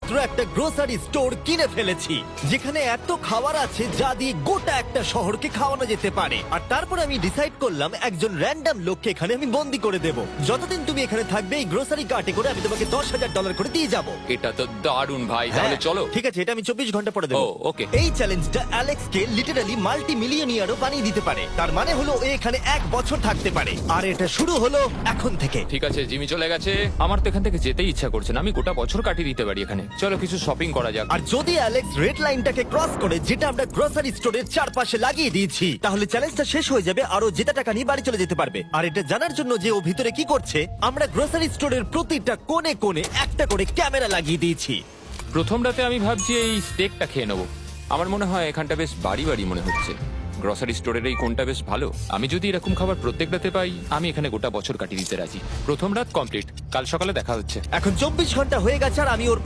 মাত্র একটা grocery store কিনে ফেলেছি, যেখানে এত খাবার আছে যা দিয়ে গোটা একটা শহরকে খাওয়ানো যেতে পারে। আর তারপর আমি ডিসাইড করলাম একজন র্যান্ডম লোককে এখানে আমি বন্দি করে দেব। যতদিন তুমি এখানে থাকবে এই গ্রোসারি কার্টে করে আমি তোমাকে $10,000 করে দিয়ে যাবো। এটা তো দারুণ ভাই, তাহলে চলো। ঠিক আছে, এটা আমি 24 ঘন্টা পরে দেবো। ও, ওকে। এই চ্যালেঞ্জটা অ্যালেক্সকে লিটারালি মাল্টি মিলিয়নিয়ারও বানিয়ে দিতে পারে। তার মানে হলো ও এখানে 1 বছর থাকতে পারে। আর এটা শুরু হলো এখন থেকে। ঠিক আছে, জিমি চলে গেছে। আমার তো এখান থেকে যেতেই ইচ্ছা করছে না। আমি গোটা বছর কাটিয়ে দিতে পারি এখানে। চলো কিছু শপিং করা যাক। আর যদি অ্যালেক্স রেড লাইনটাকে ক্রস করে, যেটা আমরা গ্রোসারি স্টোরের চারপাশে লাগিয়ে দিয়েছি, তাহলে চ্যালেঞ্জটা শেষ হয়ে যাবে আর ও জেতা টাকা নিয়ে বাড়ি চলে যেতে পারবে। আর এটা জানার জন্য যে ও ভিতরে কি করছে, আমরা গ্রোসারি স্টোরের প্রতিটা কোণে কোণে একটা করে ক্যামেরা লাগিয়ে দিয়েছি। প্রথম রাতে আমি ভাবছি এই স্টেকটা খেয়ে নেবো। আমার মনে হয় এখানটা বেশ বাড়ি বাড়ি মনে হচ্ছে। গ্রসারি স্টোরের এই কোনটা বেশ ভালো। আমি যদি এরকম খাবার প্রত্যেক রাতে পাই, আমি এখানে গোটা বছর কাটিয়ে দিতে রাজি। প্রথম রাত কমপ্লিট, কাল সকালে দেখা হচ্ছে। এখন 24 ঘন্টা হয়ে গেছে আর আমি ওর